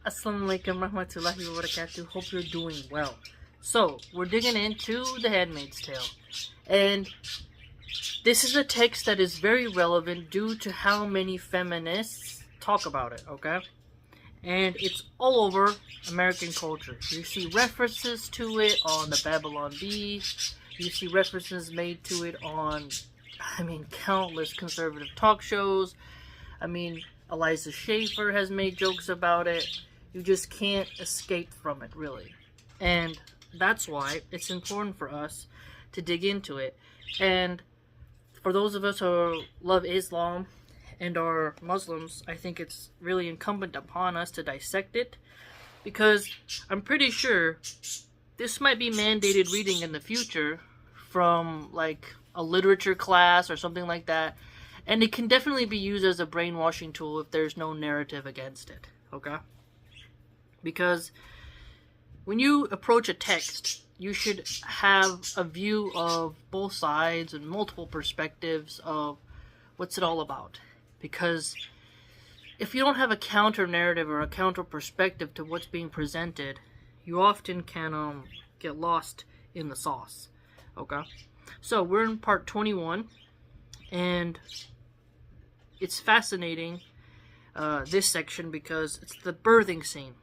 Assalamualaikum warahmatullahi wabarakatuh. Hope you're doing well. So, we're digging into The Handmaid's Tale. And this is a text that is very relevant due to how many feminists talk about it, okay? And it's all over American culture. You see references to it on the Babylon Bee. You see references made to it on, countless conservative talk shows. Eliza Schaefer has made jokes about it. You just can't escape from it, really. And that's why it's important for us to dig into it. And for those of us who love Islam and are Muslims, I think it's really incumbent upon us to dissect it, because I'm pretty sure this might be mandated reading in the future from like a literature class or something like that, and it can definitely be used as a brainwashing tool if there's no narrative against it, okay? Because when you approach a text, you should have a view of both sides and multiple perspectives of what's it all about. Because if you don't have a counter narrative or a counter perspective to what's being presented, you often can get lost in the sauce. Okay? So we're in part 21, and it's fascinating, this section, because it's the birthing scene.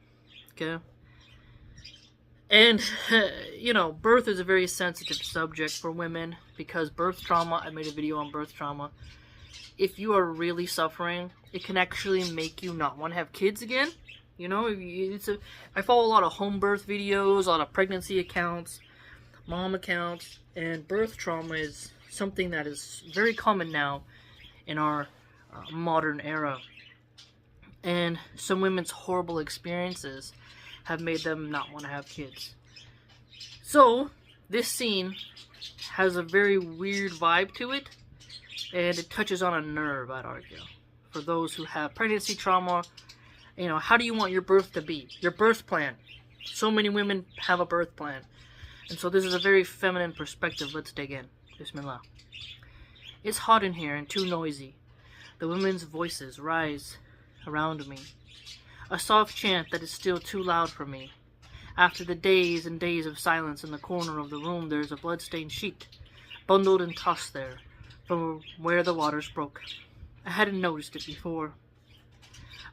Okay? And, birth is a very sensitive subject for women, because birth trauma, I made a video on birth trauma. If you are really suffering, it can actually make you not want to have kids again. I follow a lot of home birth videos, a lot of pregnancy accounts, mom accounts, and birth trauma is something that is very common now in our modern era. And some women's horrible experiences have made them not want to have kids. So, this scene has a very weird vibe to it, and it touches on a nerve, I'd argue. For those who have pregnancy trauma, how do you want your birth to be? Your birth plan. So many women have a birth plan. And so this is a very feminine perspective. Let's dig in. Bismillah. It's hot in here and too noisy. The women's voices rise around me. A soft chant that is still too loud for me. After the days and days of silence in the corner of the room, there is a blood-stained sheet, bundled and tossed there, from where the waters broke. I hadn't noticed it before.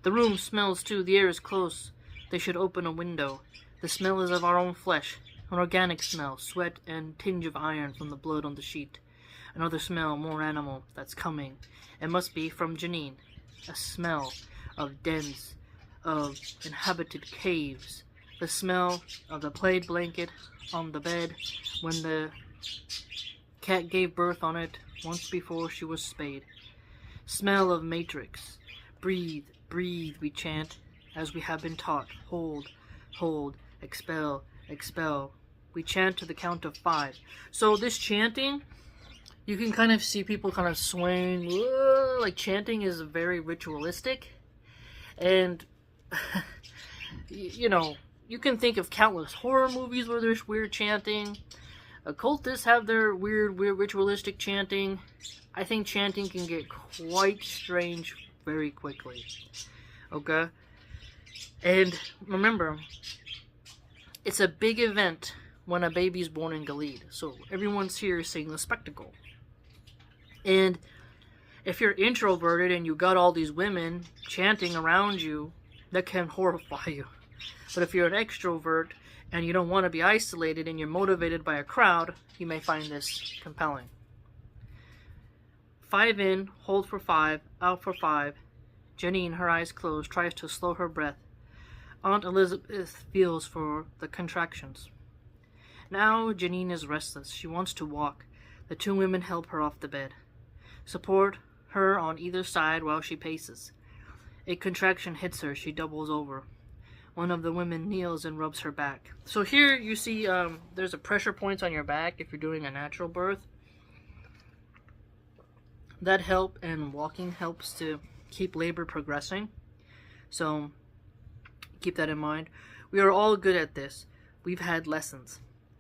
The room smells too. The air is close. They should open a window. The smell is of our own flesh, an organic smell, sweat and tinge of iron from the blood on the sheet. Another smell, more animal, that's coming. It must be from Janine. A smell of dens, of inhabited caves, the smell of the plaid blanket on the bed when the cat gave birth on it once before she was spayed. Smell of matrix. Breathe, breathe, we chant, as we have been taught. Hold, hold, expel, expel. We chant to the count of 5. So this chanting, you can kind of see people kind of swaying. Like, chanting is very ritualistic. And, you can think of countless horror movies where there's weird chanting. Occultists have their weird ritualistic chanting. I think chanting can get quite strange very quickly. Okay? And remember, it's a big event when a baby's born in Gilead. So everyone's here seeing the spectacle. And if you're introverted and you got all these women chanting around you, that can horrify you. But if you're an extrovert and you don't want to be isolated and you're motivated by a crowd, you may find this compelling. 5 in, hold for 5, out for 5. Janine, her eyes closed, tries to slow her breath. Aunt Elizabeth feels for the contractions. Now Janine is restless. She wants to walk. The 2 women help her off the bed. Support her on either side while she paces. A contraction hits her. She doubles over. One of the women kneels and rubs her back. So here you see there's a pressure points on your back if you're doing a natural birth. That help, and walking helps to keep labor progressing. So keep that in mind. We are all good at this. We've had lessons.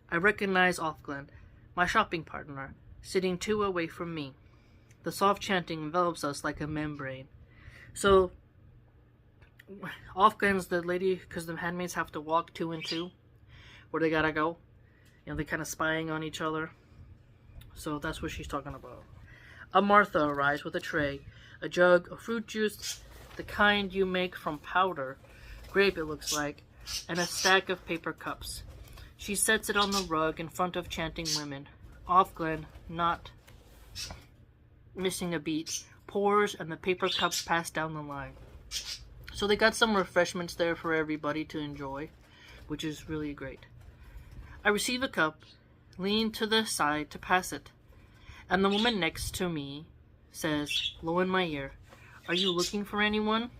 I recognize Offglen, my shopping partner, sitting 2 away from me. The soft chanting envelops us like a membrane. So Offgan's the lady, because the handmaids have to walk 2 and 2, where they gotta go. You know, they're kind of spying on each other. So that's what she's talking about. A Martha arrives with a tray, a jug of fruit juice, the kind you make from powder, grape it looks like, and a stack of paper cups. She sets it on the rug in front of chanting women. Offglen, not missing a beat, pours and the paper cups pass down the line. So they got some refreshments there for everybody to enjoy, which is really great. I receive a cup, lean to the side to pass it, and the woman next to me says, low in my ear, "Are you looking for anyone?"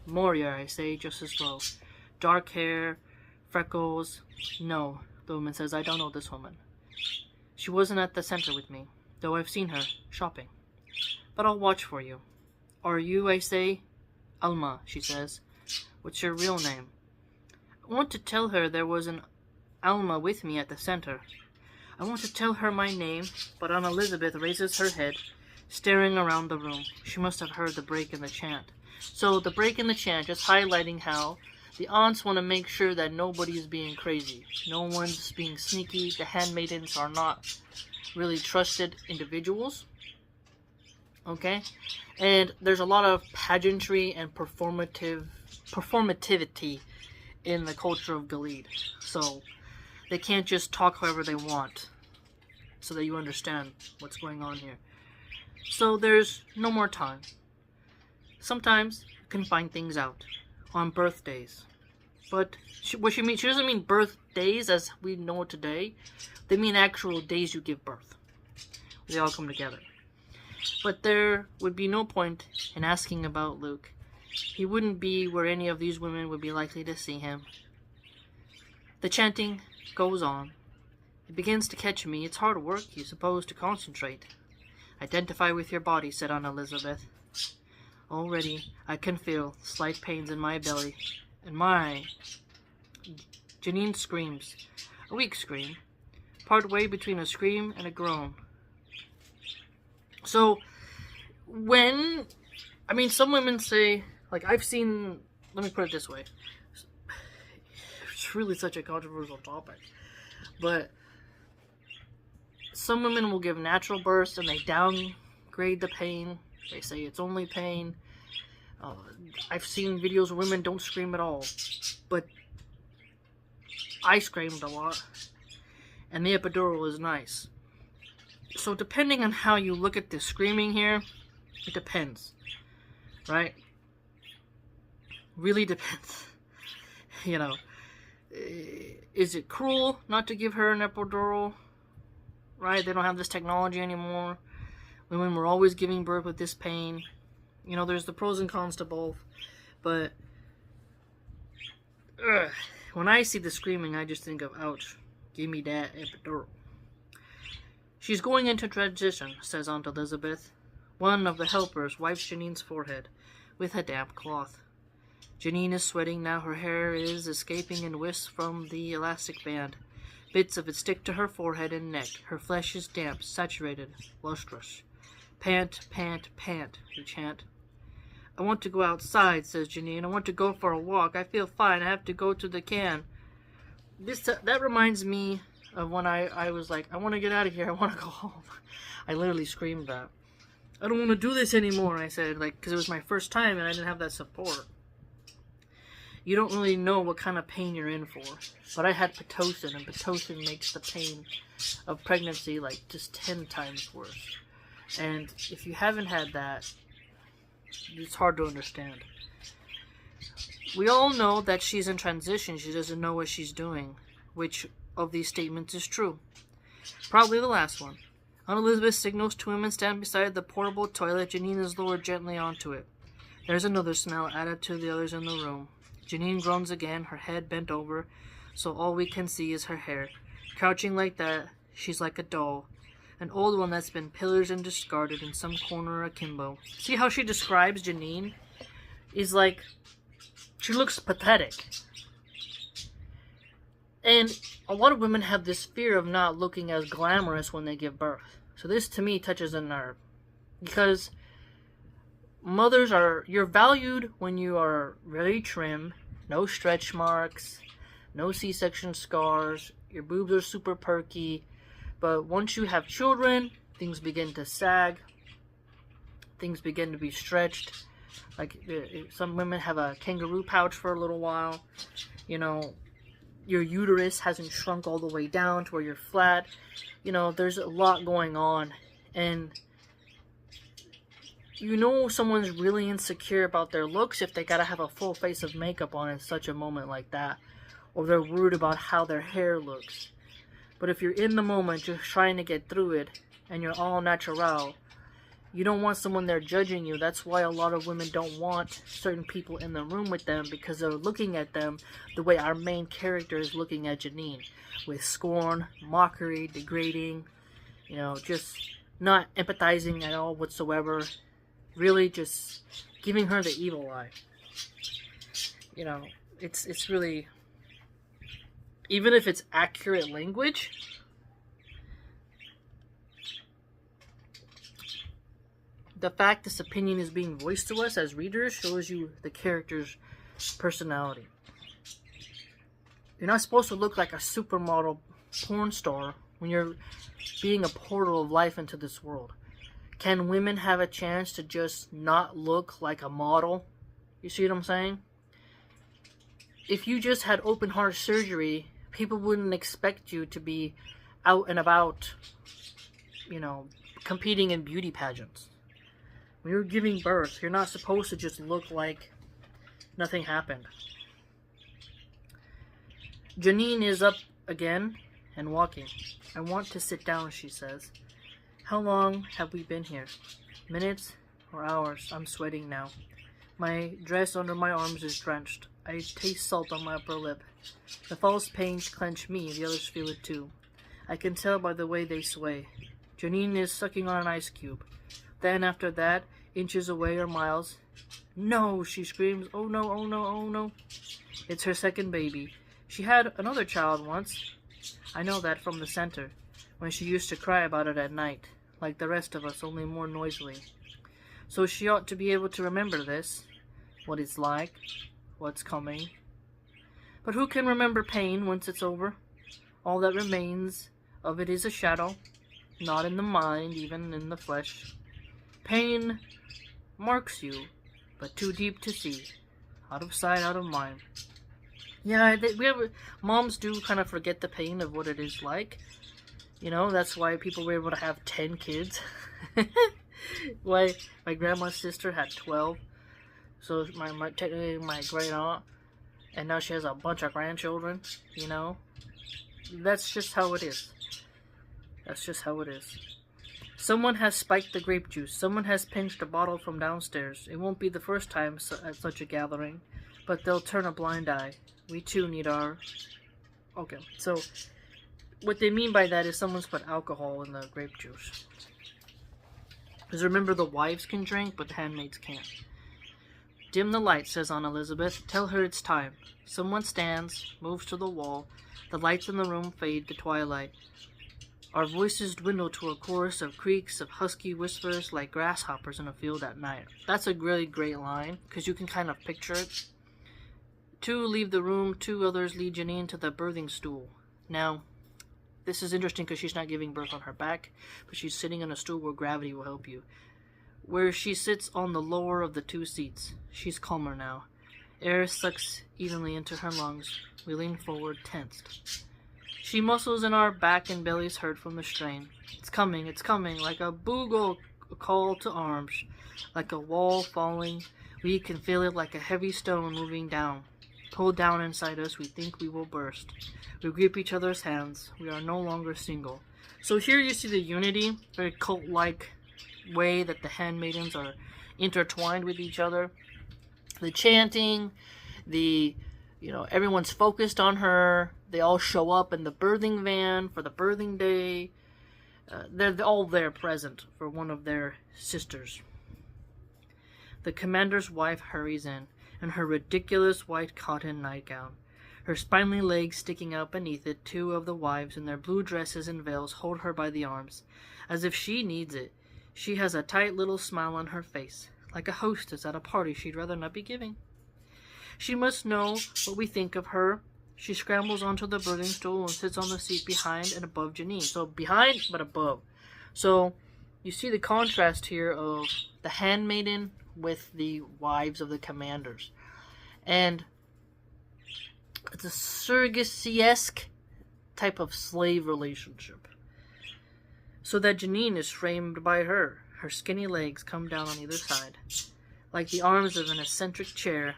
"Moria," I say, just as low. "Dark hair, freckles." "No," the woman says, "I don't know this woman. She wasn't at the center with me, though I've seen her, shopping. But I'll watch for you." "Are you?" I say. "Alma," she says. "What's your real name?" I want to tell her there was an Alma with me at the center. I want to tell her my name, but Aunt Elizabeth raises her head, staring around the room. She must have heard the break in the chant. So the break in the chant, just highlighting how the aunts want to make sure that nobody's being crazy. No one's being sneaky. The handmaidens are not really trusted individuals. Okay? And there's a lot of pageantry and performativity in the culture of Gilead. So they can't just talk however they want, so that you understand what's going on here. So there's no more time. Sometimes you can find things out on birthdays. But she doesn't mean birthdays as we know it today. They mean actual days you give birth. They all come together. But there would be no point in asking about Luke. He wouldn't be where any of these women would be likely to see him. The chanting goes on. It begins to catch me. It's hard work, you suppose, to concentrate. "Identify with your body," said Aunt Elizabeth. Already I can feel slight pains in my belly. And Janine screams. A weak scream. Part way between a scream and a groan. So, some women say, like, I've seen, let me put it this way. It's really such a controversial topic. But some women will give natural births and they downgrade the pain. They say it's only pain. I've seen videos where women don't scream at all. But I screamed a lot. And the epidural is nice. So depending on how you look at the screaming here, it depends. Right? Really depends. You know, is it cruel not to give her an epidural? Right? They don't have this technology anymore. Women were always giving birth with this pain. You know, there's the pros and cons to both. But when I see the screaming, I just think of, ouch, give me that epidural. "She's going into transition," says Aunt Elizabeth. One of the helpers wipes Janine's forehead with a damp cloth. Janine is sweating now. Her hair is escaping in wisps from the elastic band. Bits of it stick to her forehead and neck. Her flesh is damp, saturated, lustrous. "Pant, pant, pant," we chant. "I want to go outside," says Janine. "I want to go for a walk. I feel fine. I have to go to the can." That reminds me of when I was like, I want to get out of here. I want to go home. I literally screamed that. "I don't want to do this anymore," I said, because it was my first time and I didn't have that support. You don't really know what kind of pain you're in for. But I had Pitocin, and Pitocin makes the pain of pregnancy just 10 times worse. And if you haven't had that, it's hard to understand. We all know that she's in transition. She doesn't know what she's doing. Which of these statements is true? Probably the last one. Aunt Elizabeth signals to him and stands beside the portable toilet. Janine is lowered gently onto it. There's another smell added to the others in the room. Janine groans again, her head bent over, so all we can see is her hair. Crouching like that, she's like a doll. An old one that's been pillaged and discarded in some corner akimbo. See how she describes Janine? Is like, she looks pathetic. And a lot of women have this fear of not looking as glamorous when they give birth. So this, to me, touches a nerve. Because Mothers are, you're valued when you are very trim, no stretch marks, no C-section scars, your boobs are super perky, but once you have children, things begin to sag, things begin to be stretched. Like some women have a kangaroo pouch for a little while. You know, your uterus hasn't shrunk all the way down to where you're flat. You know, there's a lot going on. And you know someone's really insecure about their looks if they gotta have a full face of makeup on in such a moment like that. Or they're worried about how their hair looks. But if you're in the moment just trying to get through it and you're all natural, you don't want someone there judging you. That's why a lot of women don't want certain people in the room with them, because they're looking at them the way our main character is looking at Janine, with scorn, mockery, degrading, you know, just not empathizing at all whatsoever, really just giving her the evil eye. You know, it's really, even if it's accurate language, the fact this opinion is being voiced to us as readers shows you the character's personality. You're not supposed to look like a supermodel porn star when you're being a portal of life into this world. Can women have a chance to just not look like a model? You see what I'm saying? If you just had open heart surgery, people wouldn't expect you to be out and about, you know, competing in beauty pageants. When you're giving birth, you're not supposed to just look like nothing happened. Janine is up again and walking. I want to sit down, she says. How long have we been here? Minutes or hours? I'm sweating now. My dress under my arms is drenched. I taste salt on my upper lip. The false pains clench me, the others feel it too. I can tell by the way they sway. Janine is sucking on an ice cube. Then after that, inches away or miles. No, she screams. Oh no, oh no, oh no. It's her second baby. She had another child once. I know that from the center, when she used to cry about it at night, like the rest of us, only more noisily. So she ought to be able to remember this, what it's like, what's coming. But who can remember pain once it's over? All that remains of it is a shadow, not in the mind, even in the flesh. Pain marks you, but too deep to see. Out of sight, out of mind. Yeah, moms do kind of forget the pain of what it is like. You know, that's why people were able to have 10 kids. Why my grandma's sister had 12. So technically my great aunt, and now she has a bunch of grandchildren, you know. That's just how it is. That's just how it is. Someone has spiked the grape juice. Someone has pinched a bottle from downstairs. It won't be the first time at such a gathering, but they'll turn a blind eye. We too need our... Okay, so what they mean by that is someone's put alcohol in the grape juice. Because remember, the wives can drink, but the handmaids can't. Dim the light, says Aunt Elizabeth. Tell her it's time. Someone stands, moves to the wall. The lights in the room fade to twilight. Our voices dwindle to a chorus of creaks, of husky whispers like grasshoppers in a field at night. That's a really great line, because you can kind of picture it. Two leave the room, two others lead Janine to the birthing stool. Now, this is interesting because she's not giving birth on her back, but she's sitting on a stool where gravity will help you. Where she sits on the lower of the two seats. She's calmer now. Air sucks evenly into her lungs. We lean forward, tensed. She muscles in our back and bellies hurt from the strain. It's coming, like a bugle call to arms, like a wall falling. We can feel it like a heavy stone moving down. Pulled down inside us, we think we will burst. We grip each other's hands. We are no longer single. So here you see the unity, very cult-like way that the handmaidens are intertwined with each other. The chanting, everyone's focused on her. They all show up in the birthing van for the birthing day. They're all there present for one of their sisters. The commander's wife hurries in her ridiculous white cotton nightgown. Her spindly legs sticking out beneath it, two of the wives in their blue dresses and veils hold her by the arms, as if she needs it. She has a tight little smile on her face, like a hostess at a party she'd rather not be giving. She must know what we think of her. She scrambles onto the birthing stool and sits on the seat behind and above Janine. So behind, but above. So you see the contrast here of the handmaiden with the wives of the commanders. And it's a surrogacy-esque type of slave relationship. So that Janine is framed by her. Her skinny legs come down on either side, like the arms of an eccentric chair.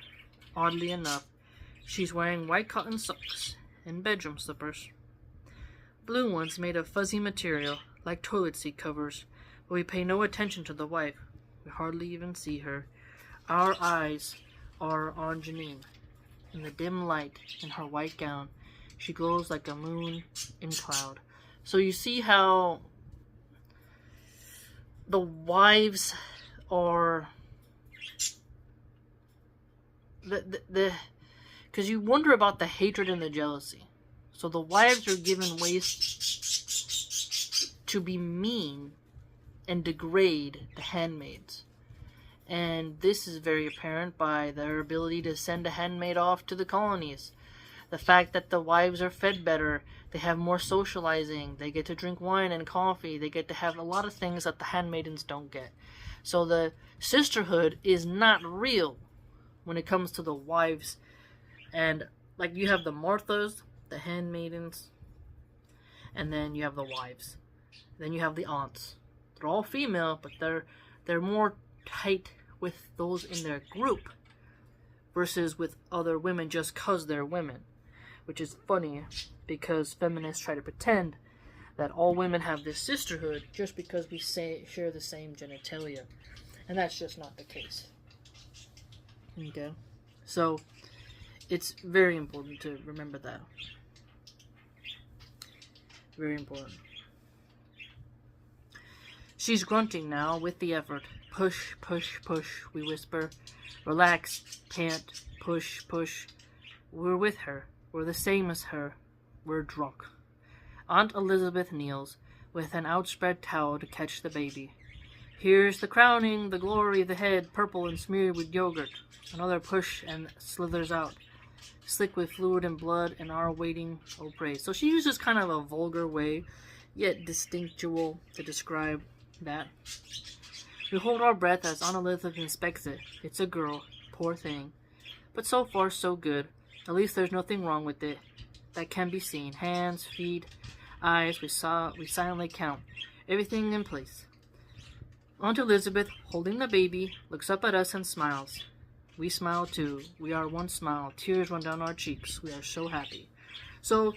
Oddly enough, she's wearing white cotton socks and bedroom slippers. Blue ones made of fuzzy material, like toilet seat covers, but we pay no attention to the wife. We hardly even see her. Our eyes are on Janine. In the dim light, in her white gown, she glows like a moon in cloud. So you see how the wives are because you wonder about the hatred and the jealousy. So the wives are given ways to be mean and degrade the handmaids. And this is very apparent by their ability to send a handmaid off to the colonies. The fact that the wives are fed better, they have more socializing, they get to drink wine and coffee, they get to have a lot of things that the handmaidens don't get. So the sisterhood is not real when it comes to the wives. And like you have the Marthas, the handmaidens, and then you have the wives. Then you have the aunts. They're all female, but they're more tight with those in their group versus with other women just because they're women. Which is funny because feminists try to pretend that all women have this sisterhood just because we share the same genitalia. And that's just not the case. Okay? So, it's very important to remember that. Very important. She's grunting now with the effort. Push, push, push, we whisper. Relax, pant, push, push. We're with her. We're the same as her. We're drunk. Aunt Elizabeth kneels, with an outspread towel to catch the baby. Here's the crowning, the glory, the head, purple and smeared with yogurt. Another push and slithers out, slick with fluid and blood, and our waiting, oh praise. So she uses kind of a vulgar way, yet distinctual, to describe that. We hold our breath as Aunt Elizabeth inspects it. It's a girl, poor thing. But so far so good. At least there's nothing wrong with it that can be seen. Hands, feet, eyes, we silently count. Everything in place. Aunt Elizabeth, holding the baby, looks up at us and smiles. We smile too. We are one smile. Tears run down our cheeks. We are so happy. So,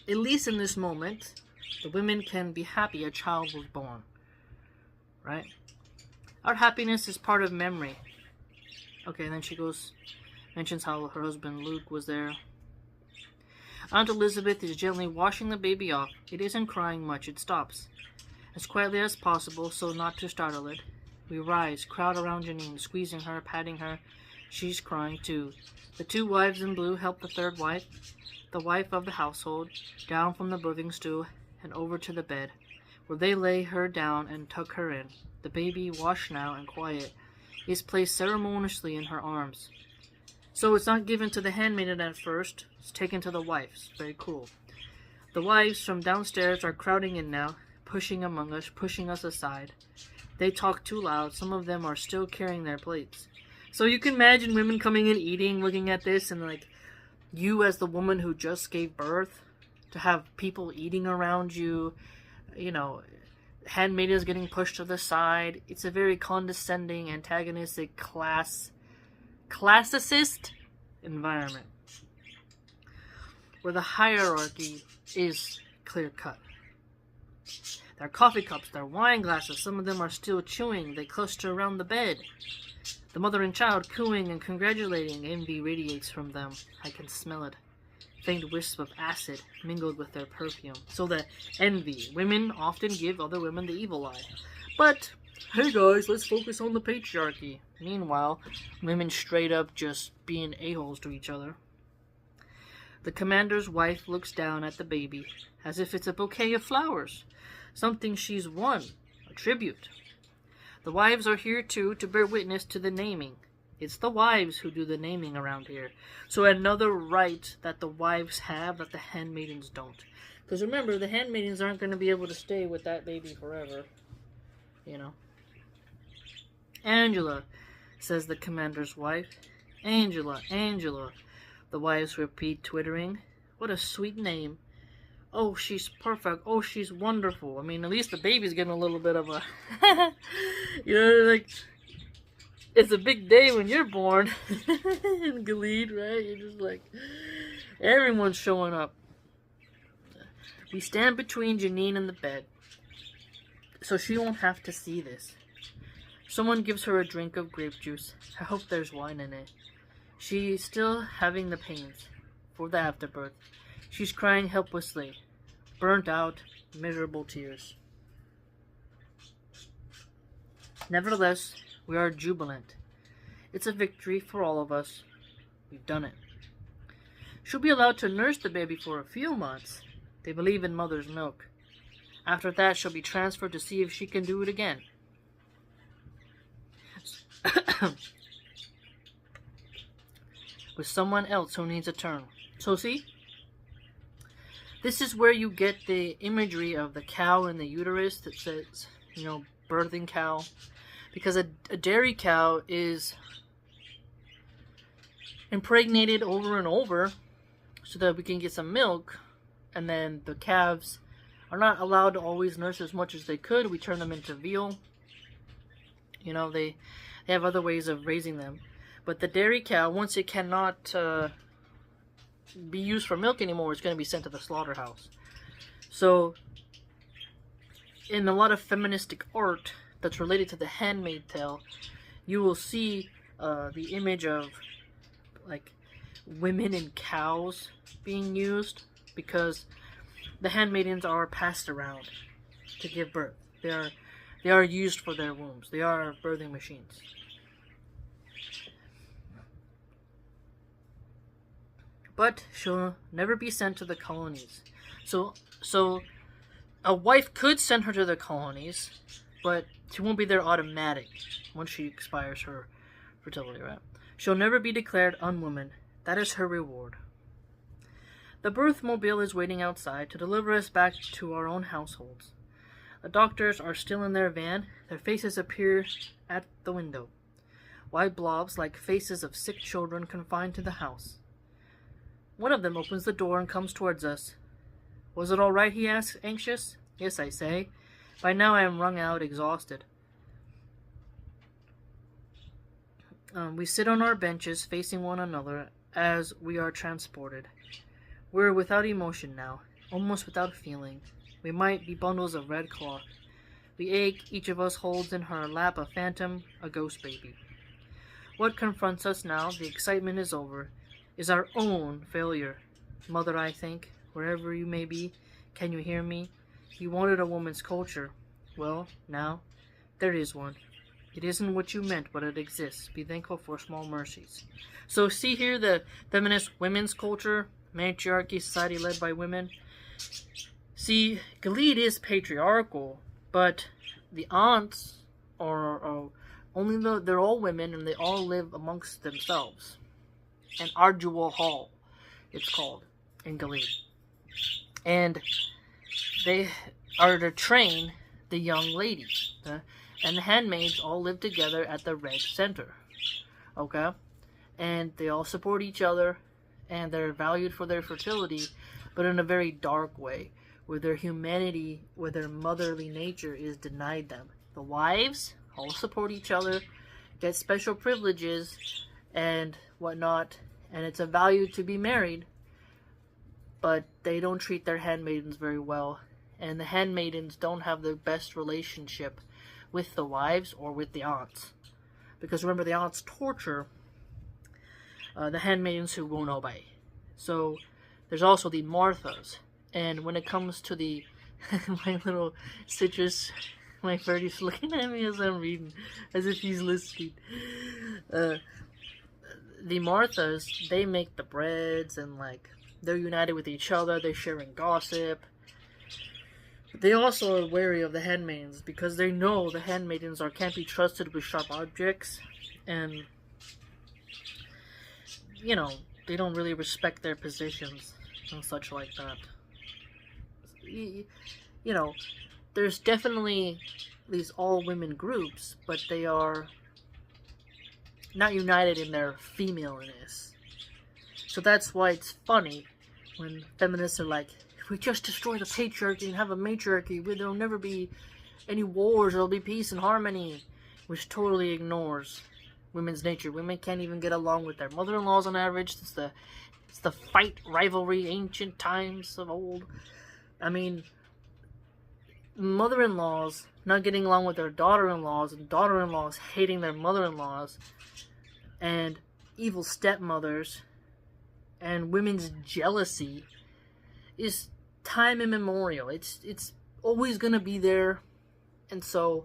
at least in this moment, the women can be happy a child was born. Right? Our happiness is part of memory. Okay, and then she mentions how her husband Luke was there. Aunt Elizabeth is gently washing the baby off. It isn't crying much. It stops. As quietly as possible, so not to startle it. We rise, crowd around Janine, squeezing her, patting her. She's crying too. The two wives in blue help the third wife, the wife of the household, down from the birthing stool and over to the bed, where they lay her down and tuck her in. The baby, washed now and quiet, is placed ceremoniously in her arms. So it's not given to the handmaiden at first, it's taken to the wives. Very cool. The wives from downstairs are crowding in now, pushing among us, pushing us aside. They talk too loud. Some of them are still carrying their plates. So you can imagine women coming in, eating, looking at this, and like, you as the woman who just gave birth, to have people eating around you, you know, handmaidens getting pushed to the side. It's a very condescending, antagonistic, classicist environment where the hierarchy is clear-cut. Their coffee cups, their wine glasses, some of them are still chewing. They cluster around the bed. The mother and child cooing and congratulating. Envy radiates from them. I can smell it. Faint wisp of acid mingled with their perfume. So the envy. Women often give other women the evil eye. But, hey guys, let's focus on the patriarchy. Meanwhile, women straight up just being a-holes to each other. The commander's wife looks down at the baby, as if it's a bouquet of flowers. Something she's won, a tribute. The wives are here too to bear witness to the naming. It's the wives who do the naming around here. So another right that the wives have that the handmaidens don't. Because remember, the handmaidens aren't going to be able to stay with that baby forever. You know. Angela, says the commander's wife. Angela, Angela. The wives repeat, twittering. What a sweet name. Oh, she's perfect. Oh, she's wonderful. I mean, at least the baby's getting a little bit of a... you know, like... It's a big day when you're born in Gilead, right? You're just like... Everyone's showing up. We stand between Janine and the bed, so she won't have to see this. Someone gives her a drink of grape juice. I hope there's wine in it. She's still having the pains for the afterbirth. She's crying helplessly. Burnt out, miserable tears. Nevertheless, we are jubilant. It's a victory for all of us. We've done it. She'll be allowed to nurse the baby for a few months. They believe in mother's milk. After that, she'll be transferred to see if she can do it again. With someone else who needs a turn. So see? This is where you get the imagery of the cow in the uterus that says, you know, birthing cow. Because a dairy cow is impregnated over and over so that we can get some milk. And then the calves are not allowed to always nurse as much as they could. We turn them into veal. You know, they have other ways of raising them. But the dairy cow, once it cannot be used for milk anymore, it's going to be sent to the slaughterhouse. So, in a lot of feministic art that's related to the Handmaid tale, you will see the image of, like, women and cows being used, because the handmaidens are passed around to give birth. They are used for their wombs. They are birthing machines. But she'll never be sent to the colonies. So a wife could send her to the colonies, but she won't be there automatic once she expires her fertility, right? She'll never be declared unwoman. That is her reward. The birth mobile is waiting outside to deliver us back to our own households. The doctors are still in their van. Their faces appear at the window. White blobs like faces of sick children confined to the house. One of them opens the door and comes towards us. Was it all right, he asks, anxious. Yes, I say. By now I am wrung out, exhausted. We sit on our benches facing one another as we are transported. We're without emotion now, almost without feeling. We might be bundles of red cloth. We ache, each of us holds in her lap a phantom, a ghost baby. What confronts us now, the excitement is over, is our own failure. Mother, I think, wherever you may be, can you hear me? You wanted a woman's culture. Well, now, there is one. It isn't what you meant, but it exists. Be thankful for small mercies. So see here the feminist women's culture, matriarchy, society led by women. See, Gilead is patriarchal, but the aunts are they're all women and they all live amongst themselves. An Ardua Hall, it's called, in Gilead. And they are to train the young ladies. And the handmaids all live together at the Red Center. Okay? And they all support each other, and they're valued for their fertility, but in a very dark way, where their humanity, where their motherly nature is denied them. The wives all support each other, get special privileges, and whatnot, and it's a value to be married, but they don't treat their handmaidens very well, and the handmaidens don't have the best relationship with the wives or with the aunts. Because remember, the aunts torture the handmaidens who won't obey. So there's also the Marthas. And when it comes to the my little citrus, my Ferdy's looking at me as I'm reading, as if he's listening. The Marthas, they make the breads, and like they're united with each other. They're sharing gossip. They also are wary of the handmaids because they know the handmaidens can't be trusted with sharp objects, and you know they don't really respect their positions and such like that. You know, there's definitely these all women groups, but they are not united in their femaleness. So that's why it's funny when feminists are like, if we just destroy the patriarchy and have a matriarchy, there'll never be any wars, there'll be peace and harmony, which totally ignores women's nature. Women can't even get along with their mother-in-laws on average. It's the fight, rivalry, ancient times of old. I mean, mother-in-laws not getting along with their daughter-in-laws, and daughter-in-laws hating their mother-in-laws, and evil stepmothers, and women's jealousy is time immemorial. It's always gonna be there, and so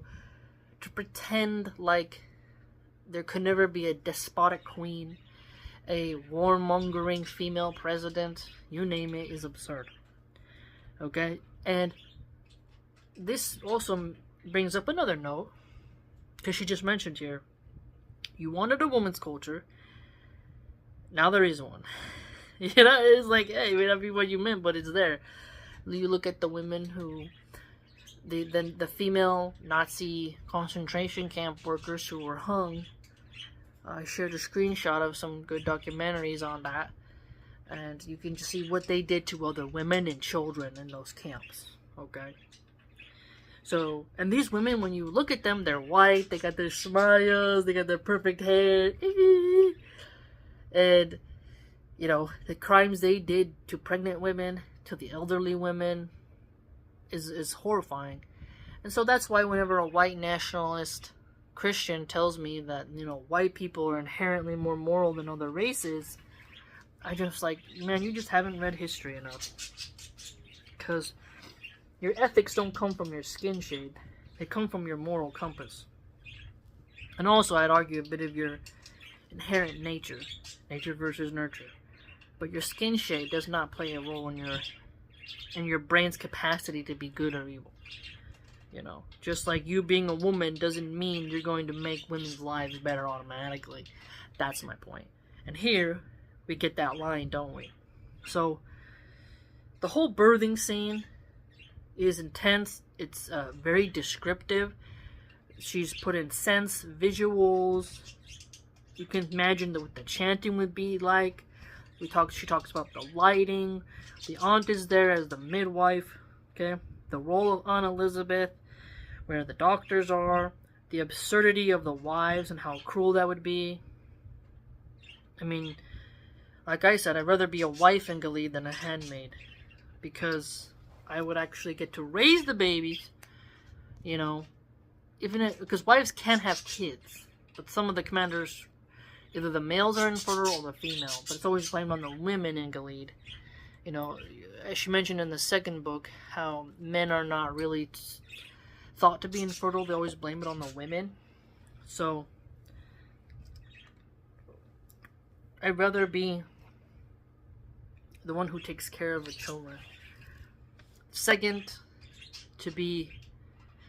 to pretend like there could never be a despotic queen, a warmongering female president, you name it, is absurd. Okay? And this also brings up another note, because she just mentioned here, you wanted a woman's culture, now there is one. You know, it's like, hey, it may not be what you meant, but it's there. You look at the women who, the female Nazi concentration camp workers who were hung. I shared a screenshot of some good documentaries on that, and you can just see what they did to other women and children in those camps. Okay? So, and these women, when you look at them, they're white, they got their smiles, they got their perfect hair, and you know, the crimes they did to pregnant women, to the elderly women, is horrifying. And so that's why whenever a white nationalist Christian tells me that, you know, white people are inherently more moral than other races, I just like, man, you just haven't read history enough. Because your ethics don't come from your skin shade. They come from your moral compass. And also, I'd argue a bit of your inherent nature. Nature versus nurture. But your skin shade does not play a role in your brain's capacity to be good or evil. You know, just like you being a woman doesn't mean you're going to make women's lives better automatically. That's my point. And here, we get that line, don't we? So, the whole birthing scene is intense. It's very descriptive. She's put in sense, visuals. You can imagine what the chanting would be like. She talks about the lighting. The aunt is there as the midwife. Okay, the role of Aunt Elizabeth, where the doctors are, the absurdity of the wives and how cruel that would be. I mean, like I said, I'd rather be a wife in Gilead than a handmaid, because I would actually get to raise the babies. You know, because wives can have kids, but some of the commanders, either the males are infertile or the female, but it's always blamed on the women in Gilead. You know, as she mentioned in the second book, how men are not really thought to be infertile. They always blame it on the women. So, I'd rather be the one who takes care of the children. Second, to be,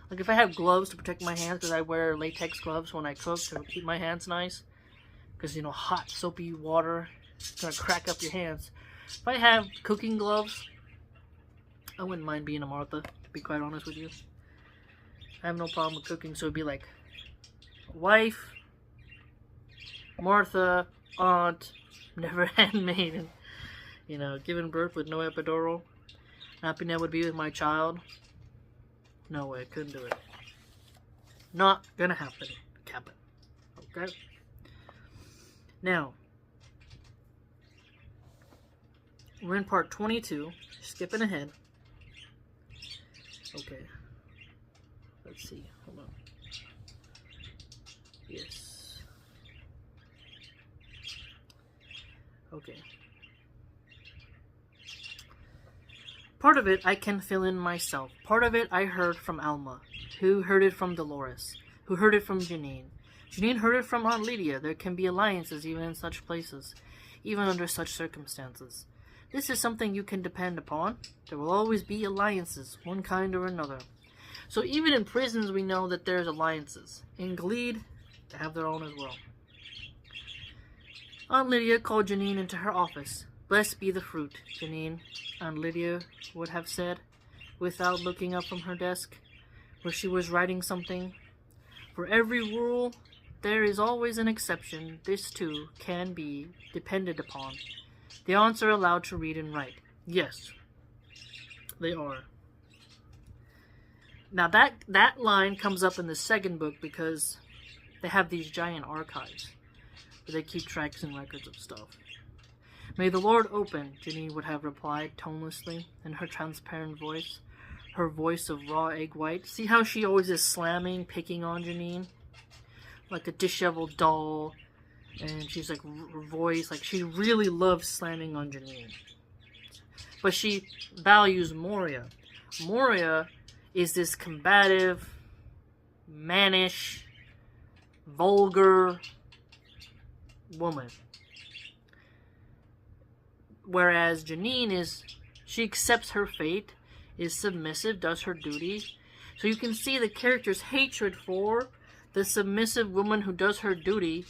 like, if I have gloves to protect my hands, because I wear latex gloves when I cook to keep my hands nice, because, you know, hot, soapy water is going to crack up your hands. If I have cooking gloves, I wouldn't mind being a Martha, to be quite honest with you. I have no problem with cooking, so it'd be like wife, Martha, aunt, never handmaid, and, you know, giving birth with no epidural, not being able to be with my child. No way, couldn't do it. Not gonna happen, Captain. Okay? Now, we're in part 22, skipping ahead. Okay. Let's see, hold on. Yes. Okay. Part of it I can fill in myself. Part of it I heard from Alma, who heard it from Dolores, who heard it from Janine. Janine heard it from Aunt Lydia. There can be alliances even in such places, even under such circumstances. This is something you can depend upon. There will always be alliances, one kind or another. So even in prisons we know that there's alliances. In Glede, they have their own as well. Aunt Lydia called Janine into her office. Blessed be the fruit, Janine, Aunt Lydia would have said, without looking up from her desk, where she was writing something. For every rule, there is always an exception. This, too, can be depended upon. The aunts are allowed to read and write. Yes, they are. Now that line comes up in the second book because they have these giant archives where they keep tracks and records of stuff. May the Lord open, Janine would have replied tonelessly in her transparent voice, her voice of raw egg white. See how she always is slamming, picking on Janine? Like a disheveled doll. And she's like, her voice, like she really loves slamming on Janine. But she values Moria. Moria is this combative, mannish, vulgar woman. Whereas Janine she accepts her fate, is submissive, does her duty. So you can see the character's hatred for the submissive woman who does her duty,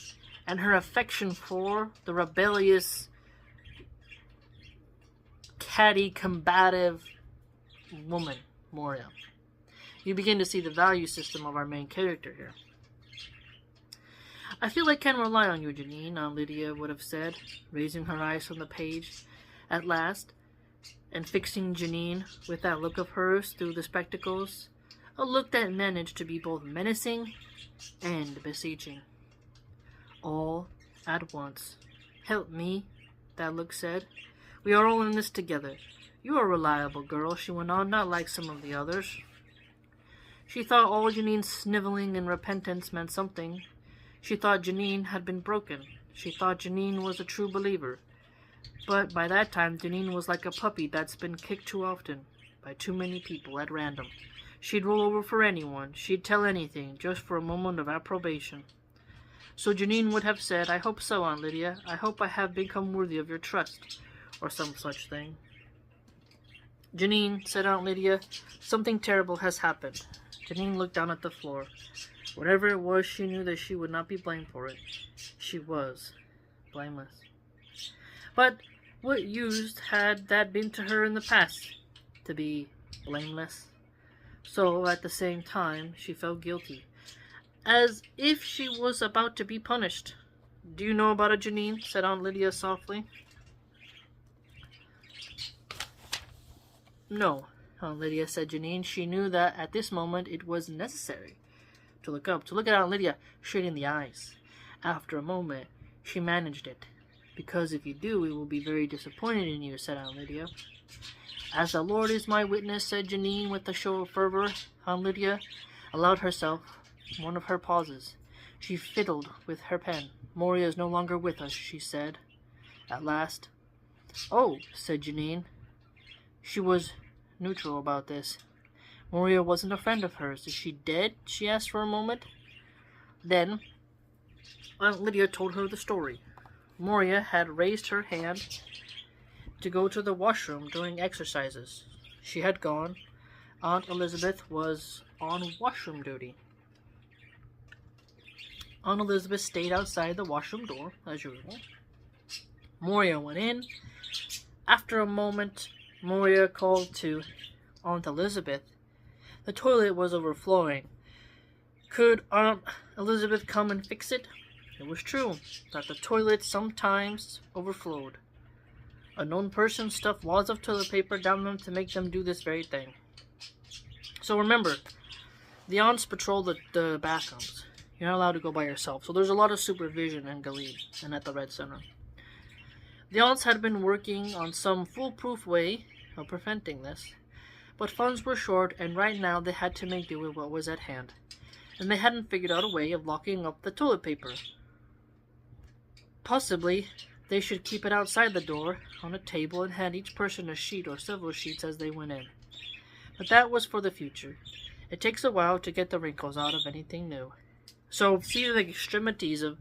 and her affection for the rebellious, catty, combative woman, Moria. You begin to see the value system of our main character here. I feel I can rely on you, Janine, Aunt Lydia would have said, raising her eyes from the page at last, and fixing Janine with that look of hers through the spectacles, a look that managed to be both menacing and beseeching. All at once. Help me, that look said. We are all in this together. You are a reliable girl, she went on, not like some of the others. She thought all Janine's sniveling and repentance meant something. She thought Janine had been broken. She thought Janine was a true believer. But by that time, Janine was like a puppy that's been kicked too often, by too many people at random. She'd roll over for anyone. She'd tell anything, just for a moment of approbation. So Janine would have said, I hope so, Aunt Lydia. I hope I have become worthy of your trust, or some such thing. Janine, said Aunt Lydia, something terrible has happened. Janine looked down at the floor. Whatever it was, she knew that she would not be blamed for it. She was blameless. But what use had that been to her in the past, to be blameless? So, at the same time, she felt guilty, as if she was about to be punished. Do you know about it, Janine? Said Aunt Lydia softly. No, Aunt Lydia said Janine. She knew that at this moment it was necessary to look up, to look at Aunt Lydia straight in the eyes. After a moment, she managed it. Because if you do, we will be very disappointed in you, said Aunt Lydia. As the Lord is my witness, said Janine with a show of fervor. Aunt Lydia allowed herself one of her pauses. She fiddled with her pen. Moria is no longer with us, she said, at last. Oh, said Janine. She was neutral about this. Moria wasn't a friend of hers. Is she dead? She asked for a moment. Then Aunt Lydia told her the story. Moria had raised her hand to go to the washroom during exercises. She had gone. Aunt Elizabeth was on washroom duty. Aunt Elizabeth stayed outside the washroom door, as usual. Moria went in. After a moment, Moria called to Aunt Elizabeth. The toilet was overflowing. Could Aunt Elizabeth come and fix it? It was true that the toilet sometimes overflowed. A known person stuffed wads of toilet paper down them to make them do this very thing. So remember, the aunts patrol the bathrooms. You're not allowed to go by yourself. So there's a lot of supervision in Glede and at the Red Center. The aunts had been working on some foolproof way of preventing this. But funds were short, and right now they had to make do with what was at hand. And they hadn't figured out a way of locking up the toilet paper. Possibly, they should keep it outside the door, on a table, and hand each person a sheet or several sheets as they went in. But that was for the future. It takes a while to get the wrinkles out of anything new. So, see the extremities of,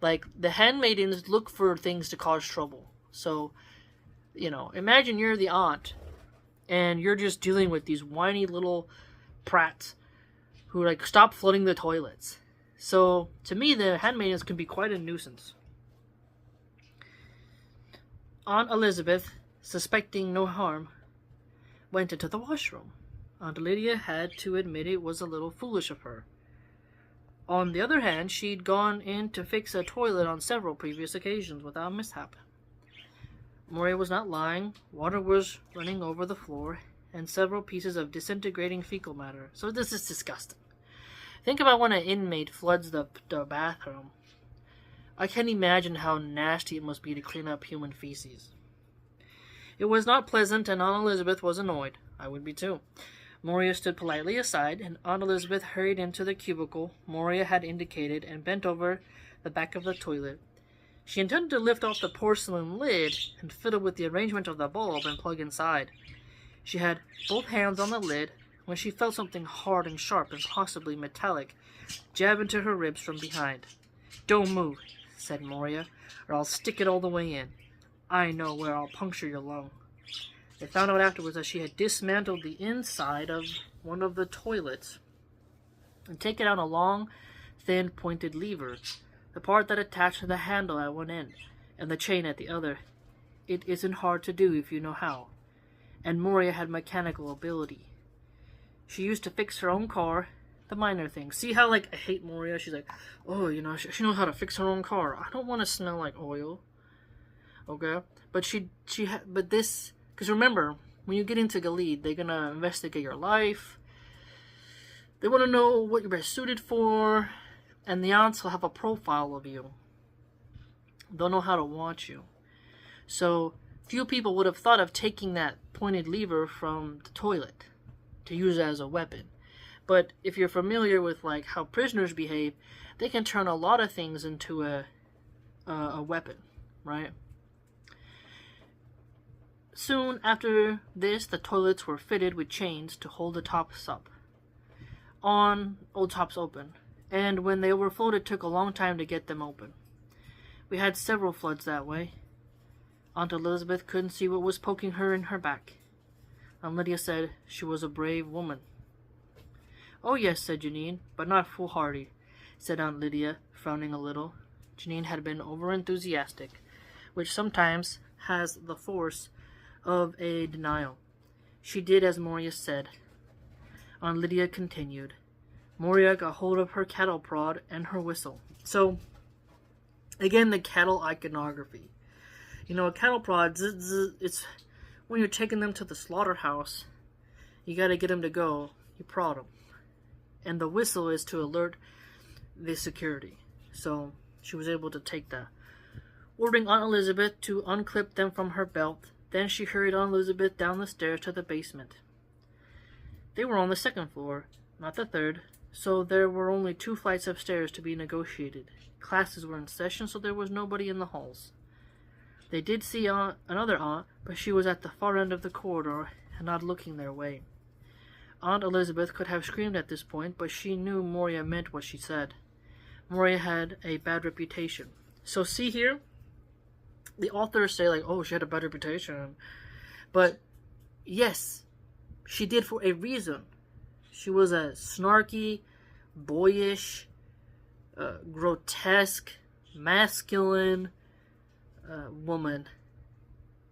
like, the handmaidens look for things to cause trouble. So, imagine you're the aunt, and you're just dealing with these whiny little prats who stop flooding the toilets. So to me, the handmaidens can be quite a nuisance. Aunt Elizabeth, suspecting no harm, went into the washroom. Aunt Lydia had to admit it was a little foolish of her. On the other hand, she'd gone in to fix a toilet on several previous occasions without mishap. Moria was not lying. Water was running over the floor, and several pieces of disintegrating fecal matter. So this is disgusting. Think about when an inmate floods the bathroom. I can't imagine how nasty it must be to clean up human feces. It was not pleasant, and Aunt Elizabeth was annoyed. I would be too. Moria stood politely aside, and Aunt Elizabeth hurried into the cubicle Moria had indicated and bent over the back of the toilet. She intended to lift off the porcelain lid and fiddle with the arrangement of the bulb and plug inside. She had both hands on the lid when she felt something hard and sharp and possibly metallic jab into her ribs from behind. "Don't move," said Moria, "or I'll stick it all the way in. I know where I'll puncture your lung." They found out afterwards that she had dismantled the inside of one of the toilets and taken out a long, thin, pointed lever, the part that attached to the handle at one end and the chain at the other. It isn't hard to do if you know how, and Moria had mechanical ability. She used to fix her own car, the minor things. See how, I hate Moria? She's like, oh, she knows how to fix her own car. I don't want to smell like oil. Okay? But but this, because remember, when you get into Gilead, they're going to investigate your life. They want to know what you're best suited for, and the aunts will have a profile of you. They'll know how to watch you. So, few people would have thought of taking that pointed lever from the toilet to use it as a weapon. But if you're familiar with how prisoners behave, they can turn a lot of things into a weapon, right? Soon after this, the toilets were fitted with chains to hold the tops up. Tops open. And when they overflowed, it took a long time to get them open. We had several floods that way. Aunt Elizabeth couldn't see what was poking her in her back. Aunt Lydia said she was a brave woman. "Oh yes," said Janine, "but not foolhardy," said Aunt Lydia, frowning a little. Janine had been over-enthusiastic, which sometimes has the force of a denial. She did as Moria said. Aunt Lydia continued. Moria got hold of her cattle prod and her whistle. So, again, the cattle iconography. A cattle prod, it's when you're taking them to the slaughterhouse, you got to get them to go, you prod them. And the whistle is to alert the security. So, she was able to take that. Ordering Aunt Elizabeth to unclip them from her belt, then she hurried Aunt Elizabeth down the stairs to the basement. They were on the second floor, not the third, so there were only 2 flights of stairs to be negotiated. Classes were in session, so there was nobody in the halls. They did see another aunt, but she was at the far end of the corridor and not looking their way. Aunt Elizabeth could have screamed at this point, but she knew Moria meant what she said. Moria had a bad reputation. So see here, the authors say oh, she had a bad reputation. But yes, she did for a reason. She was a snarky, boyish, grotesque, masculine woman,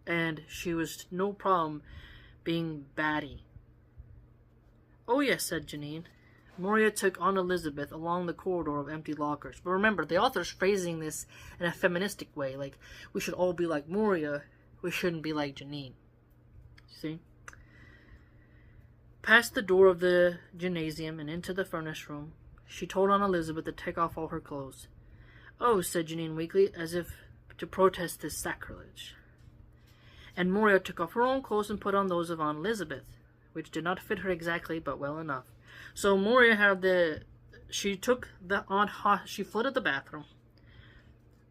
and she was no problem being batty. "Oh yes," said Janine. Moria took Aunt Elizabeth along the corridor of empty lockers. But remember, the author's phrasing this in a feministic way, we should all be like Moria, we shouldn't be like Janine. See? Past the door of the gymnasium and into the furnace room, she told Aunt Elizabeth to take off all her clothes. "Oh," said Janine weakly, as if to protest this sacrilege. And Moria took off her own clothes and put on those of Aunt Elizabeth, which did not fit her exactly, but well enough. So Moria had she took the aunt, she flooded the bathroom,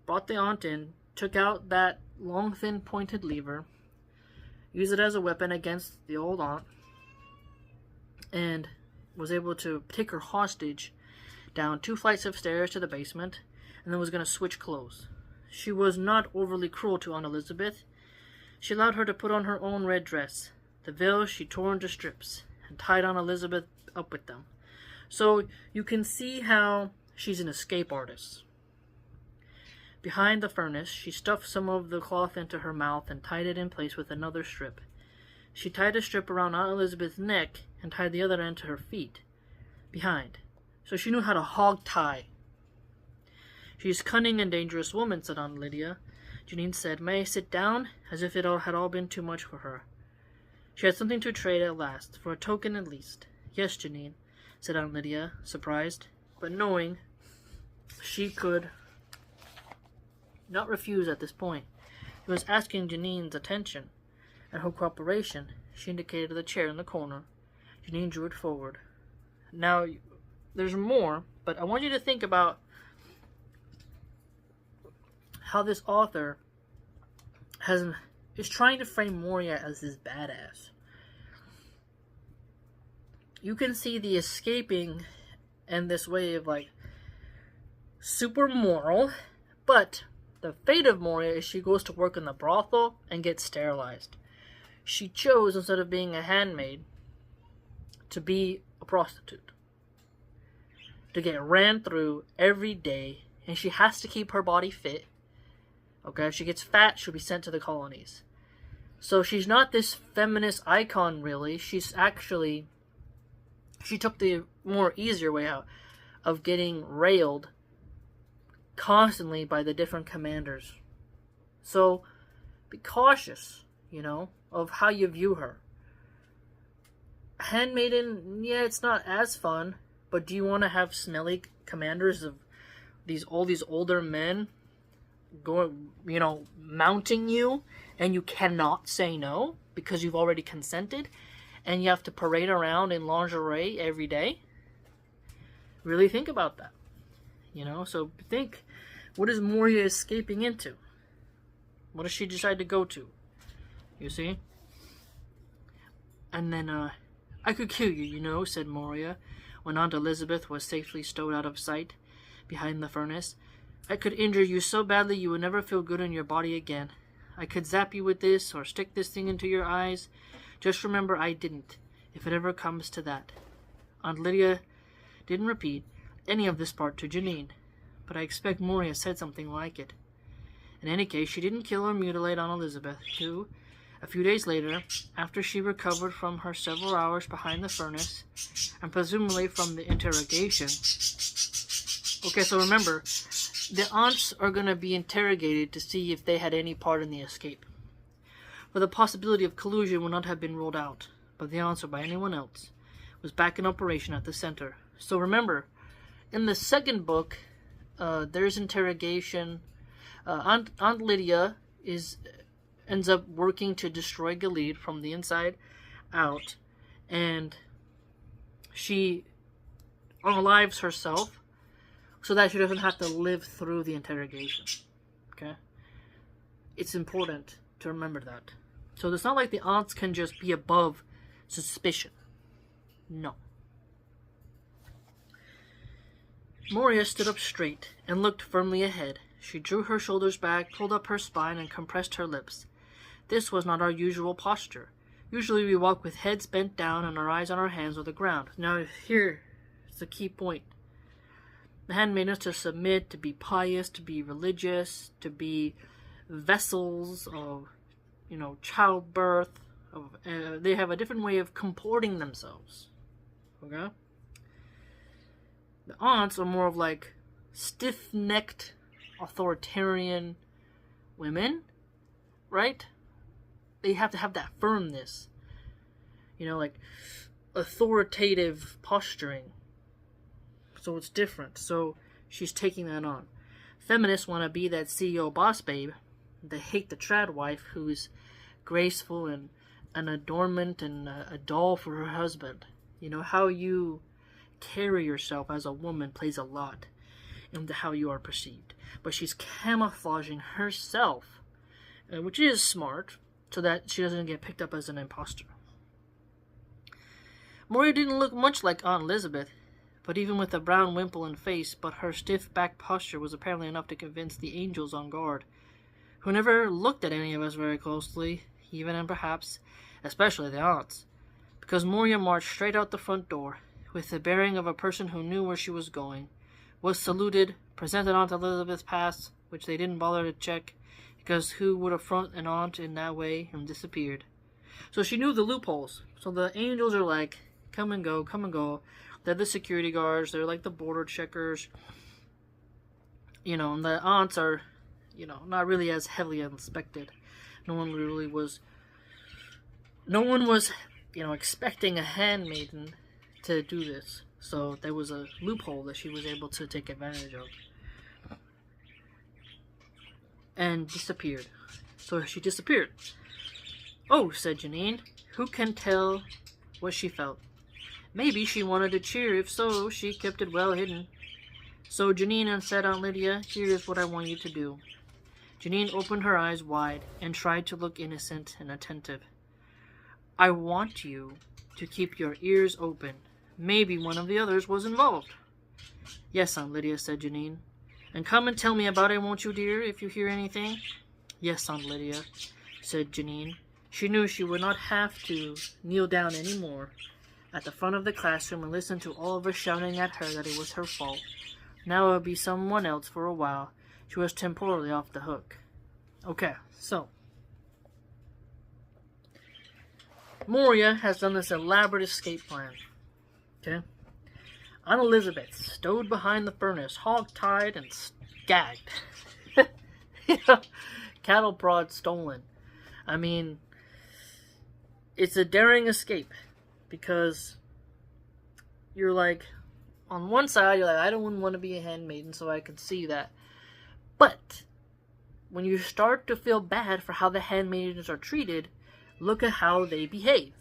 brought the aunt in, took out that long, thin, pointed lever, used it as a weapon against the old aunt, and was able to take her hostage down 2 flights of stairs to the basement, and then was going to switch clothes. She was not overly cruel to Aunt Elizabeth. She allowed her to put on her own red dress. The veil she tore into strips and tied on Elizabeth up with them. So you can see how she's an escape artist. Behind the furnace, she stuffed some of the cloth into her mouth and tied it in place with another strip. She tied a strip around Aunt Elizabeth's neck and tied the other end to her feet, behind. So she knew how to hog tie. "She's a cunning and dangerous woman," said Aunt Lydia. Janine said, "May I sit down?" as if it had all been too much for her. She had something to trade at last, for a token at least. "Yes, Janine," said Aunt Lydia, surprised, but knowing she could not refuse at this point. She was asking Janine's attention and her cooperation. She indicated the chair in the corner. Janine drew it forward. Now, there's more, but I want you to think about how this author is trying to frame Moria as this badass. You can see the escaping and this way of like super moral, but the fate of Moria is she goes to work in the brothel and gets sterilized. She chose, instead of being a handmaid, to be a prostitute. To get ran through every day, and she has to keep her body fit. Okay, if she gets fat, she'll be sent to the colonies. So she's not this feminist icon, really. She took the more easier way out of getting railed constantly by the different commanders. So be cautious, of how you view her. Handmaiden, yeah, it's not as fun, but do you want to have smelly commanders of all these older men going, mounting you, and you cannot say no because you've already consented, and you have to parade around in lingerie every day? Really think about that. So think, what is Moria escaping into? What does she decide to go to? You see? And then, "I could kill you, said Moria, when Aunt Elizabeth was safely stowed out of sight behind the furnace. "I could injure you so badly you would never feel good in your body again. I could zap you with this, or stick this thing into your eyes. Just remember I didn't, if it ever comes to that." Aunt Lydia didn't repeat any of this part to Janine, but I expect Moria said something like it. In any case, she didn't kill or mutilate Aunt Elizabeth, who, a few days later, after she recovered from her several hours behind the furnace, and presumably from the interrogation. Okay, so remember, the aunts are going to be interrogated to see if they had any part in the escape. For the possibility of collusion would not have been ruled out by the aunts or by anyone else, was back in operation at the center. So remember, in the second book, there's interrogation. Aunt Lydia ends up working to destroy Gilead from the inside out, and she unalives herself so that she doesn't have to live through the interrogation. Okay? It's important to remember that. So it's not like the aunts can just be above suspicion. No. Moria stood up straight and looked firmly ahead. She drew her shoulders back, pulled up her spine, and compressed her lips. This was not our usual posture. Usually we walk with heads bent down and our eyes on our hands or the ground. Now here is the key point. The handmaidens to submit, to be pious, to be religious, to be vessels of, childbirth. They have a different way of comporting themselves. Okay? The aunts are more of like stiff-necked, authoritarian women, right? They have to have that firmness, like authoritative posturing. So it's different. So she's taking that on. Feminists want to be that CEO boss babe. They hate the trad wife who's graceful and an adornment and a doll for her husband. How you carry yourself as a woman plays a lot into how you are perceived. But she's camouflaging herself, which is smart, so that she doesn't get picked up as an imposter. Moria didn't look much like Aunt Elizabeth, but even with a brown wimple in face, but her stiff back posture was apparently enough to convince the angels on guard, who never looked at any of us very closely, even and perhaps, especially the aunts, because Moria marched straight out the front door, with the bearing of a person who knew where she was going, was saluted, presented Aunt Elizabeth's pass, which they didn't bother to check, because who would affront an aunt in that way, and disappeared. So she knew the loopholes. So the angels are like, come and go, come and go. They're the security guards, they're like the border checkers. You know, and the aunts are, you know, not really as heavily inspected. No one was, you know, expecting a handmaiden to do this. So there was a loophole that she was able to take advantage of. And disappeared. So she disappeared. Oh, said Janine, who can tell what she felt? Maybe she wanted to cheer. If so, she kept it well hidden. So Janine said, Aunt Lydia, here is what I want you to do. Janine opened her eyes wide and tried to look innocent and attentive. I want you to keep your ears open. Maybe one of the others was involved. Yes, Aunt Lydia, said Janine. And come and tell me about it, won't you, dear, if you hear anything? Yes, Aunt Lydia, said Janine. She knew she would not have to kneel down any more at the front of the classroom and listen to all of us shouting at her that it was her fault. Now it would be someone else for a while. She was temporarily off the hook. Okay, so Moria has done this elaborate escape plan. Okay? Aunt Elizabeth stowed behind the furnace, hog-tied and gagged. You know, cattle prod stolen. I mean, it's a daring escape because you're like, on one side, you're like, I don't want to be a handmaiden, so I can see that. But when you start to feel bad for how the handmaidens are treated, look at how they behave.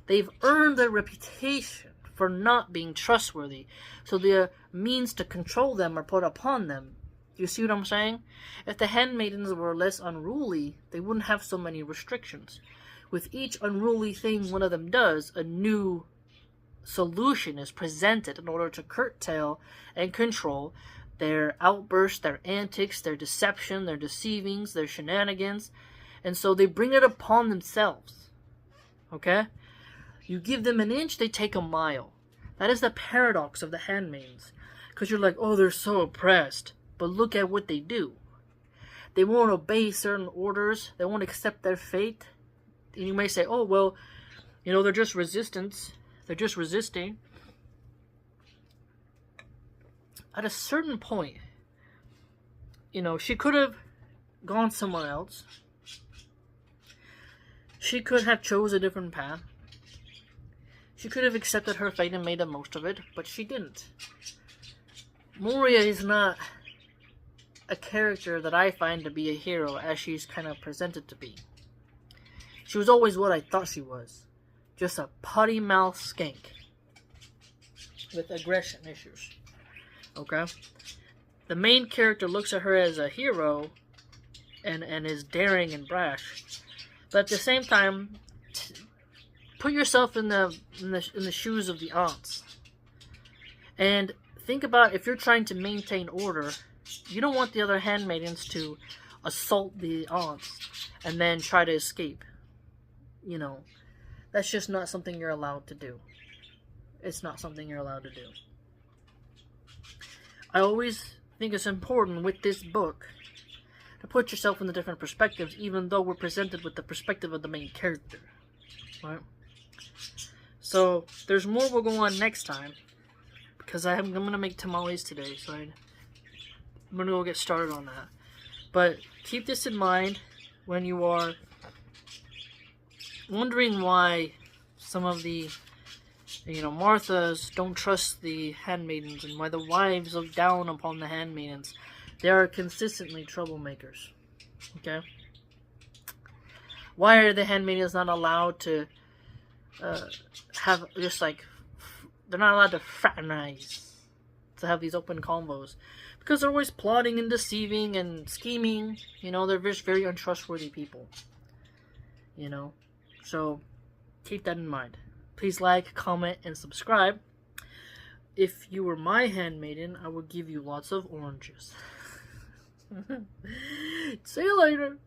They've earned their reputation for not being trustworthy, so the means to control them are put upon them. You see what I'm saying? If the handmaidens were less unruly, they wouldn't have so many restrictions. With each unruly thing one of them does, a new solution is presented in order to curtail and control their outbursts, their antics, their deception, their deceivings, their shenanigans. And so they bring it upon themselves. Okay? You give them an inch, they take a mile. That is the paradox of the handmaids. Because you're like, oh, they're so oppressed. But look at what they do. They won't obey certain orders. They won't accept their fate. And you may say, oh, well, you know, they're just resistance. They're just resisting. At a certain point, you know, she could have gone somewhere else. She could have chose a different path. She could have accepted her fate and made the most of it, but she didn't. Moria is not a character that I find to be a hero as she's kind of presented to be. She was always what I thought she was. Just a potty-mouthed skank with aggression issues. Okay? The main character looks at her as a hero and is daring and brash. But at the same time, put yourself in the shoes of the aunts. And think about if you're trying to maintain order, you don't want the other handmaidens to assault the aunts and then try to escape. You know, that's just not something you're allowed to do. It's not something you're allowed to do. I always think it's important with this book to put yourself in the different perspectives, even though we're presented with the perspective of the main character. Right? So, there's more we'll go on next time, because I'm going to make tamales today, so I'm going to go get started on that. But keep this in mind when you are wondering why some of the, you know, Marthas don't trust the handmaidens, and why the wives look down upon the handmaidens. They are consistently troublemakers. Okay? Why are the handmaidens not allowed to have just like, they're not allowed to fraternize, to have these open convos? Because they're always plotting and deceiving and scheming. You know, they're just very untrustworthy people. You know? So, keep that in mind. Please like, comment, and subscribe. If you were my handmaiden, I would give you lots of oranges. See you later.